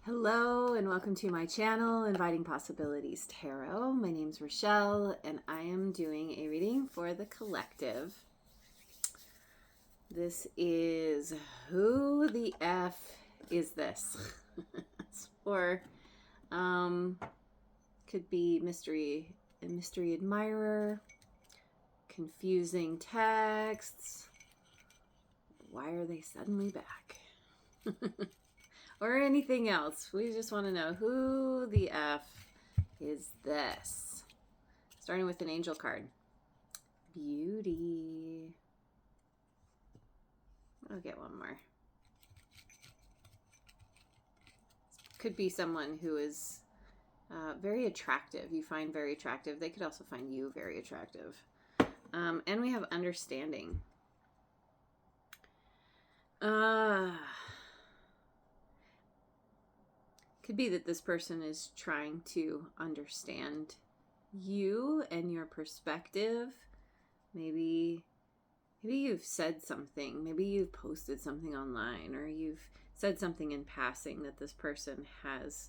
Hello and welcome to my channel, Inviting Possibilities Tarot. My name's Rochelle and I am doing a reading for the collective. This is Who the F is this? Or could be a mystery admirer, confusing texts. Why are they suddenly back? Or anything else. We just want to know who the F is this. Starting with an angel card. Beauty. I'll get one more. Could be someone who is very attractive. You find very attractive. They could also find you very attractive. And we have understanding. Could be that this person is trying to understand you and your perspective. Maybe you've said something. Maybe you've posted something online, or you've said something in passing that this person has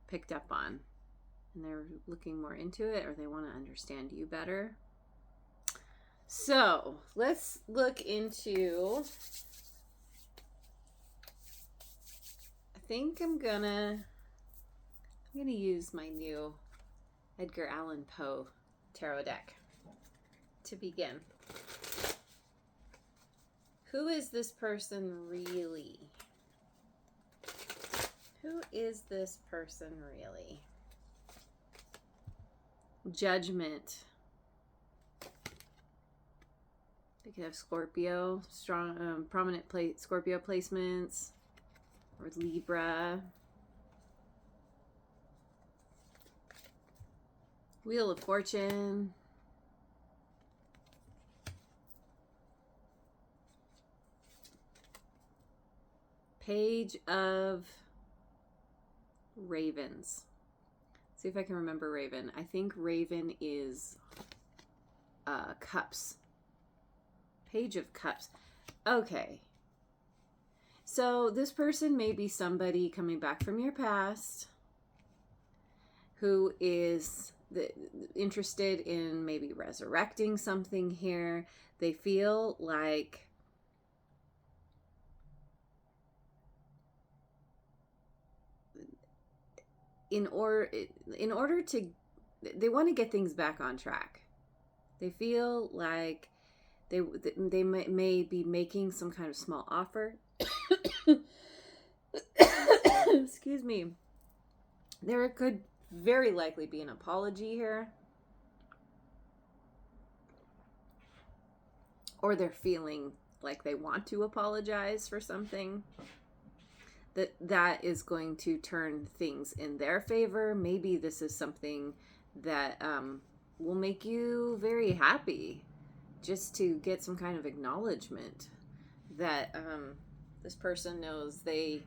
picked up on. And they're looking more into it, or they want to understand you better. So let's look into... I think I'm gonna use my new Edgar Allan Poe tarot deck to begin. Who is this person really? Who is this person really? Judgment. They could have Scorpio, strong, prominent Scorpio placements. Or Libra. Wheel of Fortune. Page of Ravens. See if I can remember Raven. I think Raven is Cups. Page of Cups. Okay. So this person may be somebody coming back from your past who is interested in maybe resurrecting something here. They feel like in order to, they want to get things back on track. They feel like they may be making some kind of small offer. Excuse me. There could very likely be an apology here. Or they're feeling like they want to apologize for something. That is going to turn things in their favor. Maybe this is something that will make you very happy. Just to get some kind of acknowledgement that this person knows they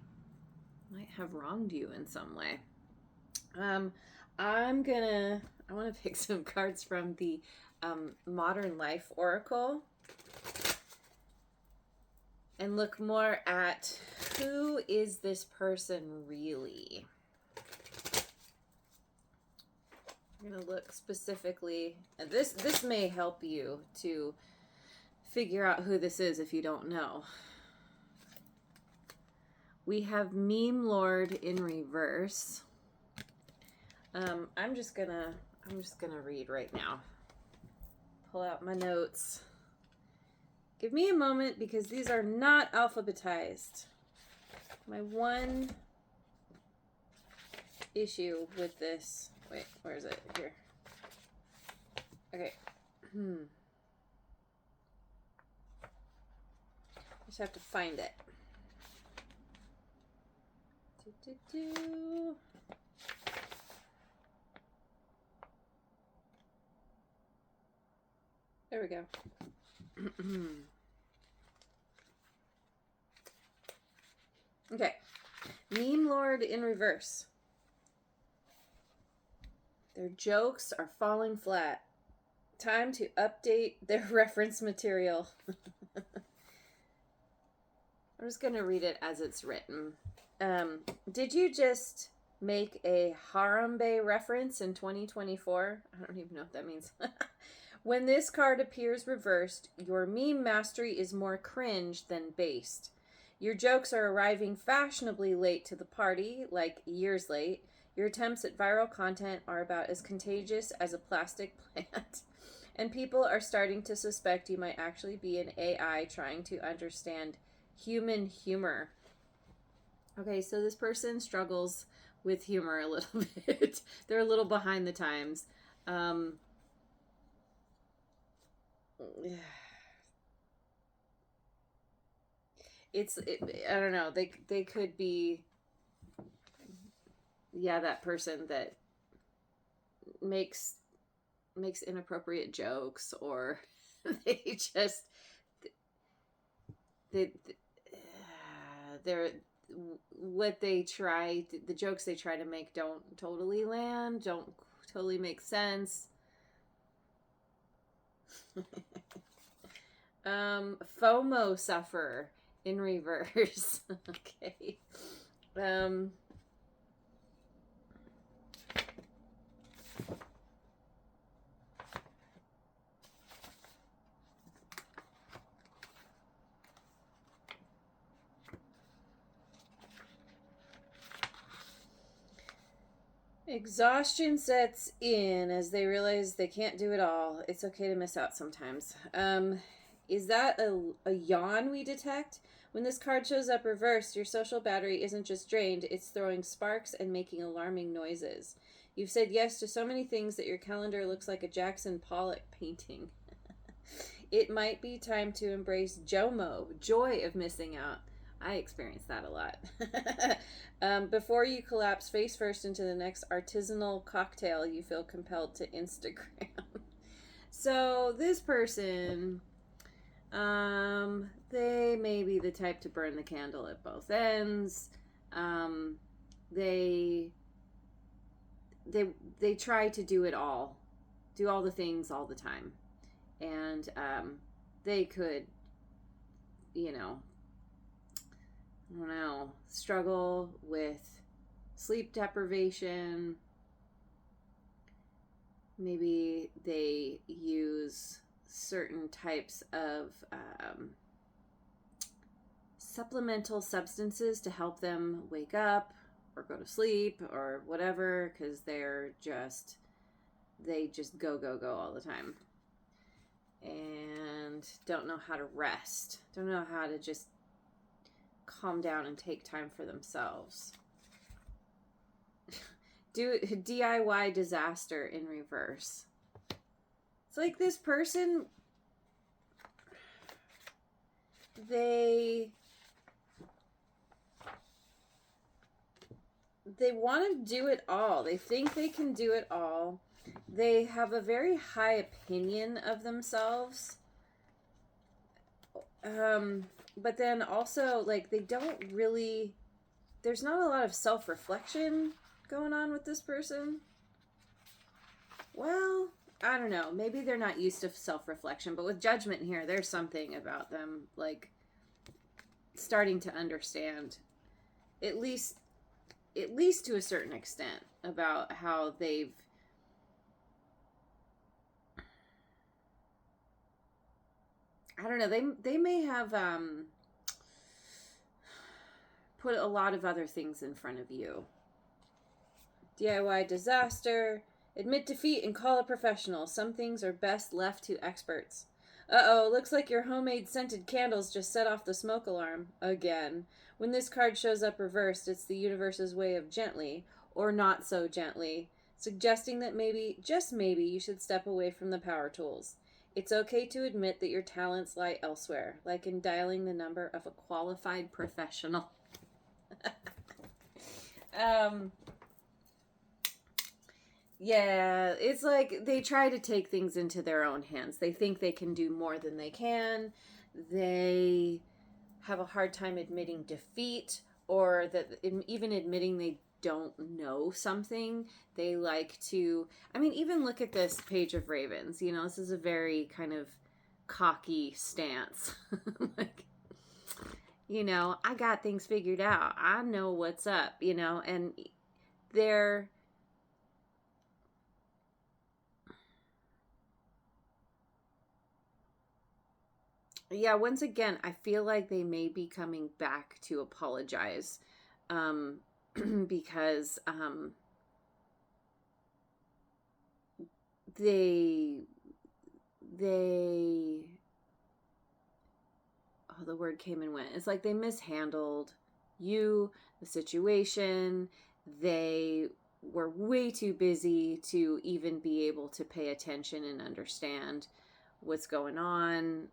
might have wronged you in some way. I want to pick some cards from the Modern Life Oracle and look more at who is this person really. I'm going to look specifically, and this may help you to figure out who this is if you don't know. We have Meme Lord in reverse. I'm just gonna read right now. Pull out my notes. Give me a moment because these are not alphabetized. My one issue with this. Wait, where is it? Here. Okay. Just have to find it. There we go. Okay. Meme Lord in reverse. Their jokes are falling flat. Time to update their reference material. I'm just going to read it as it's written. Did you just make a Harambe reference in 2024? I don't even know what that means. When this card appears reversed, your meme mastery is more cringe than based. Your jokes are arriving fashionably late to the party, like years late. Your attempts at viral content are about as contagious as a plastic plant. And people are starting to suspect you might actually be an AI trying to understand human humor. Okay, so this person struggles with humor a little bit. They're a little behind the times. Um, I don't know. They could be, yeah, that person that makes inappropriate jokes, or they just they they're what they try, the jokes they try to make don't totally land, don't totally make sense. FOMO suffer in reverse. Okay. Exhaustion sets in as they realize they can't do it all. It's okay to miss out sometimes. Is that a yawn we detect? When this card shows up reversed, your social battery isn't just drained, it's throwing sparks and making alarming noises. You've said yes to so many things that your calendar looks like a Jackson Pollock painting. It might be time to embrace JOMO, joy of missing out. I experience that a lot. Before you collapse face first into the next artisanal cocktail you feel compelled to Instagram. So this person, they may be the type to burn the candle at both ends. They try to do it all, do all the things all the time, and they could, you know, I don't know, struggle with sleep deprivation. Maybe they use certain types of supplemental substances to help them wake up or go to sleep or whatever, because they just go all the time and don't know how to rest, don't know how to just calm down and take time for themselves. Do DIY disaster in reverse. It's like this person, they want to do it all. They think they can do it all. They have a very high opinion of themselves. But then also, like, they don't really, there's not a lot of self-reflection going on with this person. Well, I don't know. Maybe they're not used to self-reflection, but with judgment here, there's something about them, like, starting to understand, at least to a certain extent, about how they've I don't know, they may have put a lot of other things in front of you. DIY disaster. Admit defeat and call a professional. Some things are best left to experts. Uh-oh, looks like your homemade scented candles just set off the smoke alarm. Again. When this card shows up reversed, it's the universe's way of gently, or not so gently, suggesting that maybe, just maybe, you should step away from the power tools. It's okay to admit that your talents lie elsewhere, like in dialing the number of a qualified professional. Yeah, it's like they try to take things into their own hands. They think they can do more than they can. They have a hard time admitting defeat, or that even admitting they don't know something. They like to, I mean, even look at this Page of Ravens. You know, this is a very kind of cocky stance. Like, I got things figured out. I know what's up, and they're, yeah, once again, I feel like they may be coming back to apologize, um, because they they oh, the word came and went. It's like they mishandled you, the situation. They were way too busy to even be able to pay attention and understand what's going on,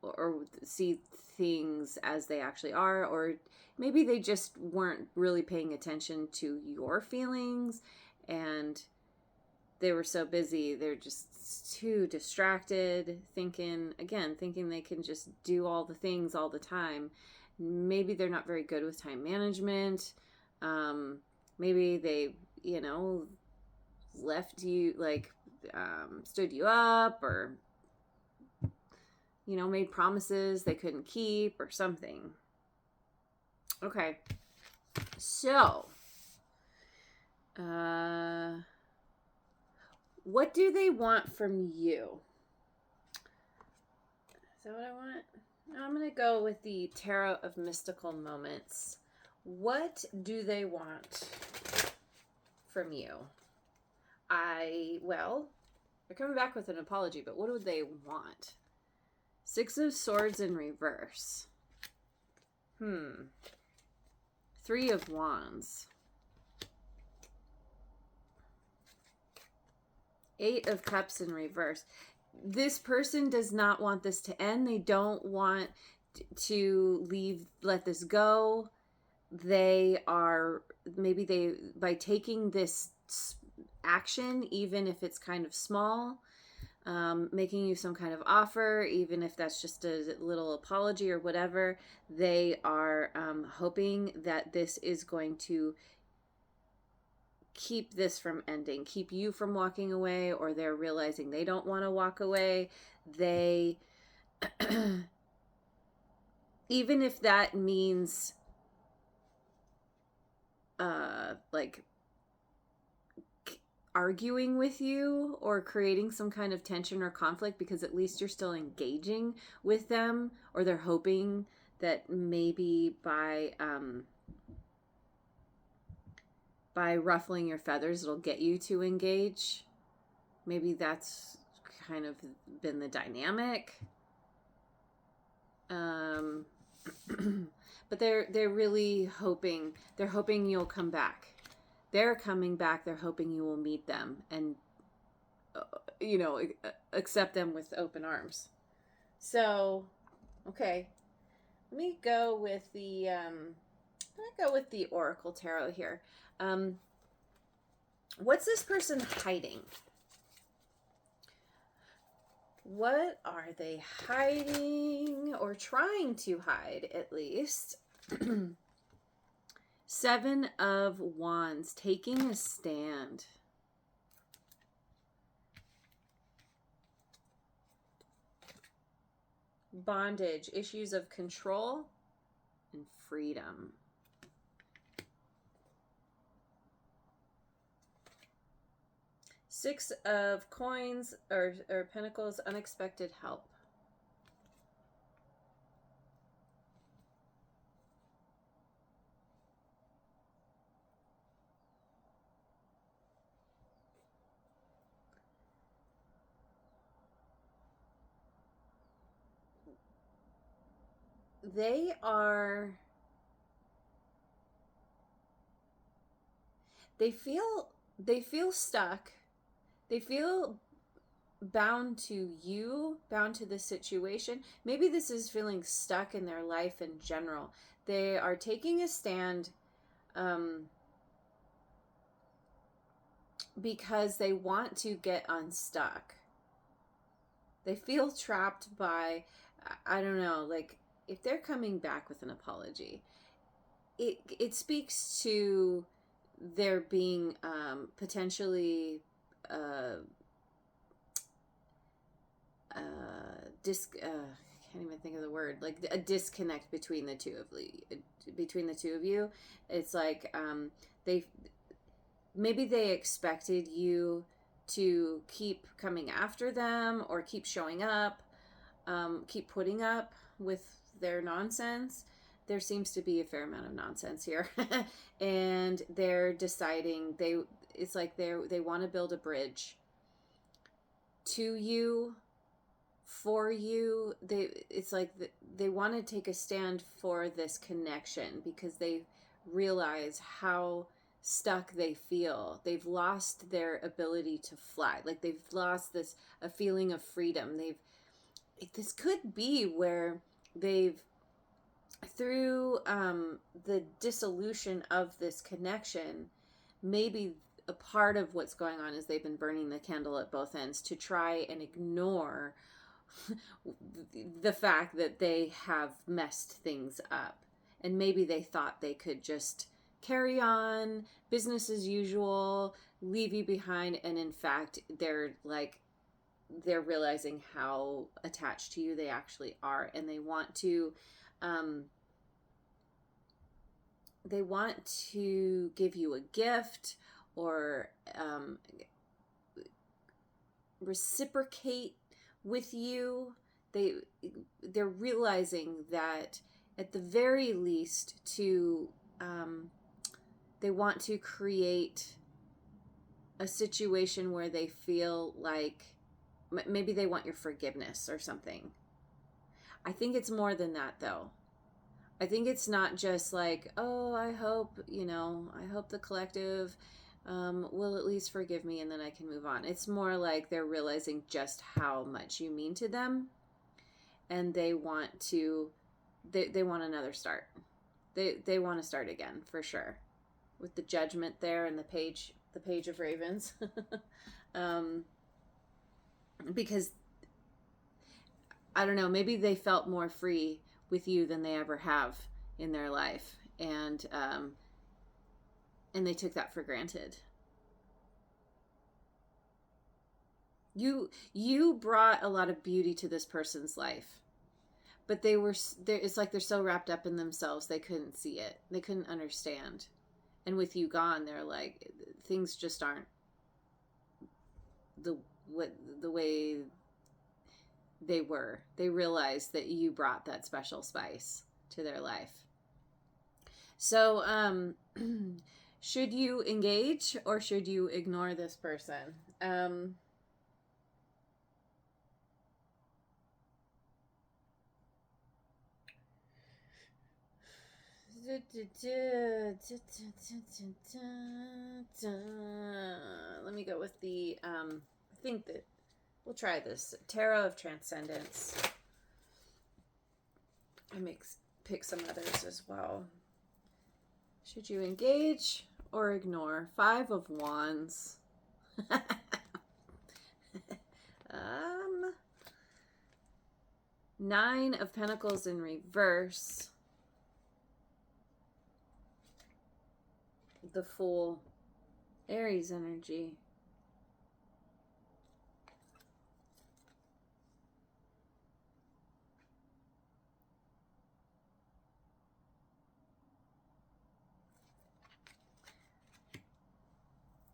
or see things as they actually are, or maybe they just weren't really paying attention to your feelings, and they were so busy, they're just too distracted, thinking they can just do all the things all the time. Maybe they're not very good with time management. um, Maybe they, left you, like, stood you up, or made promises they couldn't keep or something. Okay, so what do they want from you? Is that what I want? I'm going to go with the Tarot of Mystical Moments. What do they want from you? They're coming back with an apology, but what do they want? Six of Swords in reverse. Three of Wands. Eight of Cups in reverse. This person does not want this to end. They don't want to let this go. They are, by taking this action, even if it's kind of small, making you some kind of offer, even if that's just a little apology or whatever, they are hoping that this is going to keep this from ending, keep you from walking away, or they're realizing they don't want to walk away. They, even if that means, like, arguing with you or creating some kind of tension or conflict, because at least you're still engaging with them, or they're hoping that maybe by ruffling your feathers it'll get you to engage. Maybe that's kind of been the dynamic. But they're really hoping, you'll come back. They're coming back. They're hoping you will meet them and, accept them with open arms. So, okay, let me go with the Oracle Tarot here. What's this person hiding? What are they hiding, or trying to hide, at least? Seven of Wands, taking a stand. Bondage, issues of control and freedom. Six of Coins, or Pentacles, unexpected help. They feel stuck. They feel bound to you, bound to the situation. Maybe this is feeling stuck in their life in general. They are taking a stand, because they want to get unstuck. They feel trapped by, I don't know, like, if they're coming back with an apology, it speaks to there being potentially can't even think of the word, like a disconnect between the two of you. It's like they maybe they expected you to keep coming after them or keep showing up, keep putting up with their nonsense. There seems to be a fair amount of nonsense here. And they're deciding it's like they want to build a bridge to you, for you. It's like they want to take a stand for this connection because they realize how stuck they feel. They've lost their ability to fly. Like they've lost a feeling of freedom. This could be where they've, through the dissolution of this connection, maybe a part of what's going on is they've been burning the candle at both ends to try and ignore the fact that they have messed things up. And maybe they thought they could just carry on, business as usual, leave you behind. And in fact, they're realizing how attached to you they actually are. And they want to give you a gift or reciprocate with you. They're realizing that at the very least they want to create a situation where they feel like maybe they want your forgiveness or something. I think it's more than that though. I think it's not just like, oh, I hope the collective will at least forgive me and then I can move on. It's more like they're realizing just how much you mean to them, and they want another start. They want to start again for sure, with the Judgment there and the page of ravens. Because I don't know, maybe they felt more free with you than they ever have in their life, and they took that for granted. You brought a lot of beauty to this person's life, but it's like they're so wrapped up in themselves they couldn't see it, they couldn't understand. And with you gone, they're like, things just aren't the way they were. They realized that you brought that special spice to their life. So should you engage or should you ignore this person? Let me go with the I think that we'll try this Tarot of Transcendence. I pick some others as well. Should you engage or ignore? 5 of Wands. 9 of Pentacles in reverse. The Fool. Aries energy.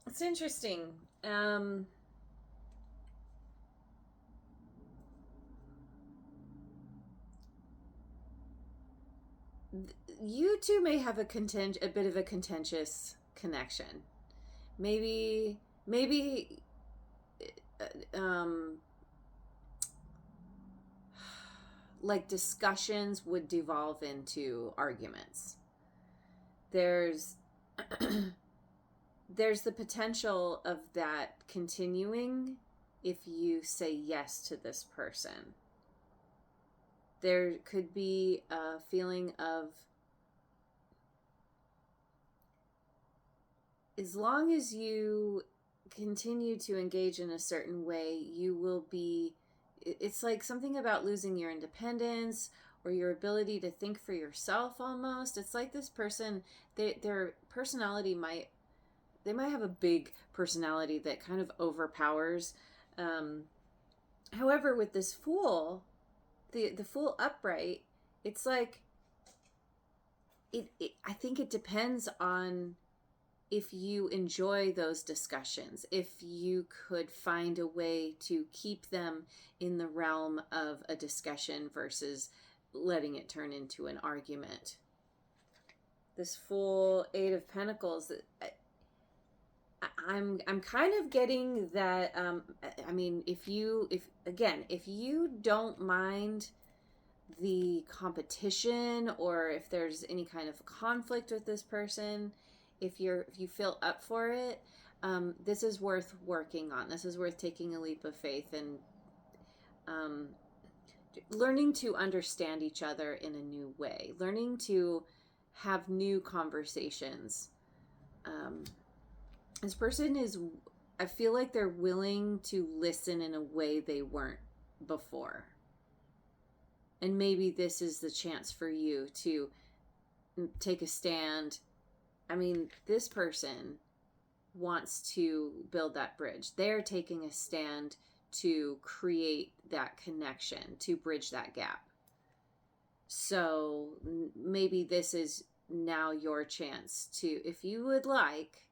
It's interesting. You two may have a bit of a contentious connection. Maybe like discussions would devolve into arguments. There's the potential of that continuing if you say yes to this person. There could be a feeling of, as long as you continue to engage in a certain way, you will be, it's like something about losing your independence or your ability to think for yourself almost. It's like this person, their personality might have a big personality that kind of overpowers. However, with this Fool, the Fool upright, it's like I think it depends on if you enjoy those discussions, if you could find a way to keep them in the realm of a discussion versus letting it turn into an argument. This Fool, Eight of Pentacles, I'm kind of getting that. I mean, if you don't mind the competition, or if there's any kind of conflict with this person, if you feel up for it, this is worth working on. This is worth taking a leap of faith and learning to understand each other in a new way, learning to have new conversations. This person is, I feel like they're willing to listen in a way they weren't before. And maybe this is the chance for you to take a stand. I mean, this person wants to build that bridge. They're taking a stand to create that connection, to bridge that gap. So maybe this is now your chance to, if you would like,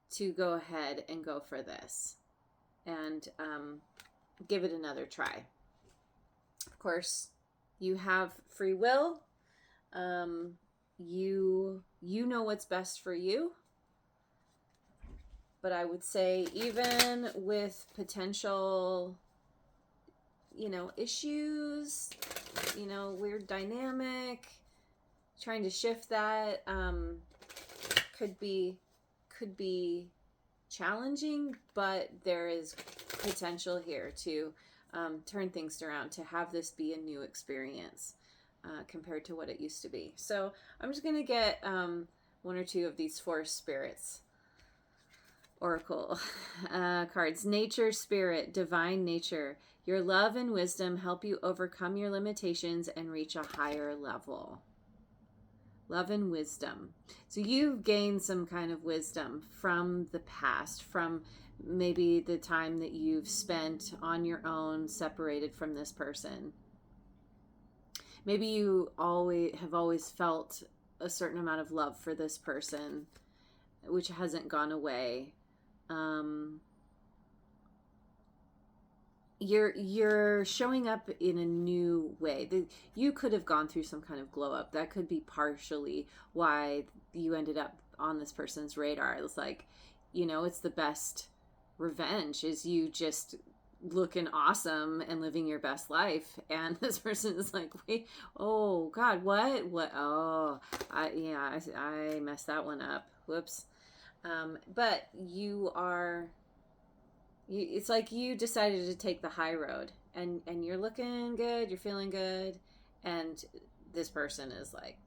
to go ahead and go for this and give it another try. Of course, you have free will. You know what's best for you. But I would say, even with potential, issues, weird dynamic, trying to shift that could be challenging, but there is potential here to turn things around, to have this be a new experience compared to what it used to be. So I'm just going to get one or two of these Forest Spirits Oracle cards. Nature Spirit, Divine Nature. Your love and wisdom help you overcome your limitations and reach a higher level. Love and wisdom. So you've gained some kind of wisdom from the past, from maybe the time that you've spent on your own, separated from this person. Maybe you have always felt a certain amount of love for this person, which hasn't gone away. You're showing up in a new way. You could have gone through some kind of glow up. That could be partially why you ended up on this person's radar. It was like, it's the best revenge, is you just looking awesome and living your best life, and this person is like, wait, oh God, what oh, I messed that one up, whoops. But it's like you decided to take the high road, and you're looking good, you're feeling good, and this person is like,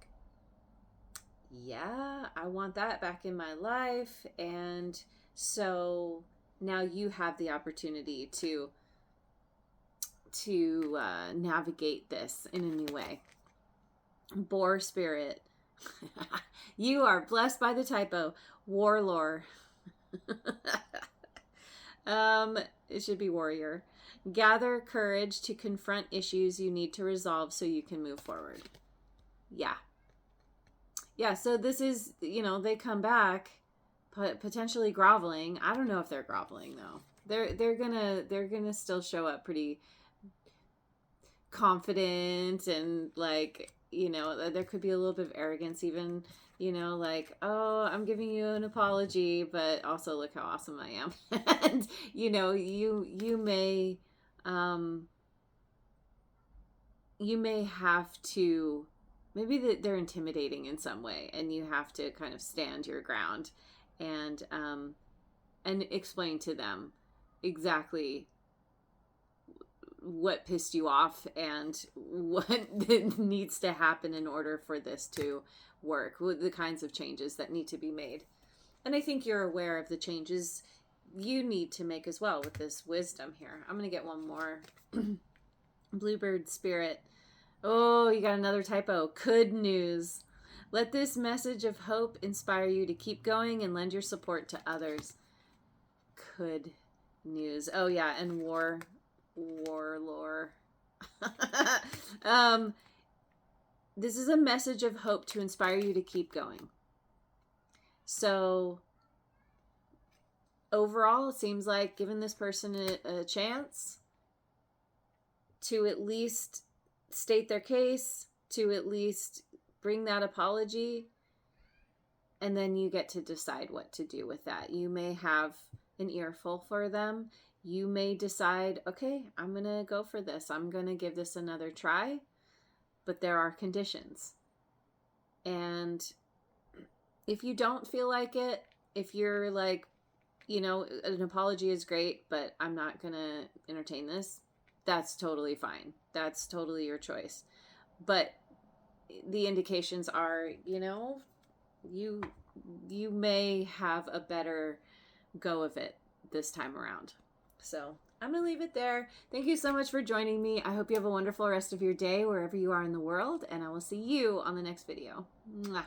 yeah, I want that back in my life. And so now you have the opportunity to navigate this in a new way. Boar Spirit. You are blessed by the typo. Warlord. It should be warrior. Gather courage to confront issues you need to resolve so you can move forward. Yeah, so this is, they come back potentially groveling. I don't know if they're groveling though. They're gonna still show up pretty confident, and like, there could be a little bit of arrogance even, like, oh, I'm giving you an apology, but also look how awesome I am. And you may have to, maybe they're intimidating in some way, and you have to kind of stand your ground and explain to them exactly what pissed you off and what needs to happen in order for this to work, the kinds of changes that need to be made. And I think you're aware of the changes you need to make as well with this wisdom here. I'm going to get one more. Bluebird Spirit. Oh, you got another typo. Good news. Let this message of hope inspire you to keep going and lend your support to others. Good news. Oh yeah, and warlord. This is a message of hope to inspire you to keep going. So overall, it seems like giving this person a chance to at least state their case, to at least bring that apology, and then you get to decide what to do with that. You may have an earful for them. You may decide, okay, I'm going to go for this. I'm going to give this another try, but there are conditions. And if you don't feel like it, if you're like, you know, an apology is great, but I'm not going to entertain this, that's totally fine. That's totally your choice. But the indications are, you know, you may have a better go of it this time around. So I'm going to leave it there. Thank you so much for joining me. I hope you have a wonderful rest of your day wherever you are in the world, and I will see you on the next video. Mwah.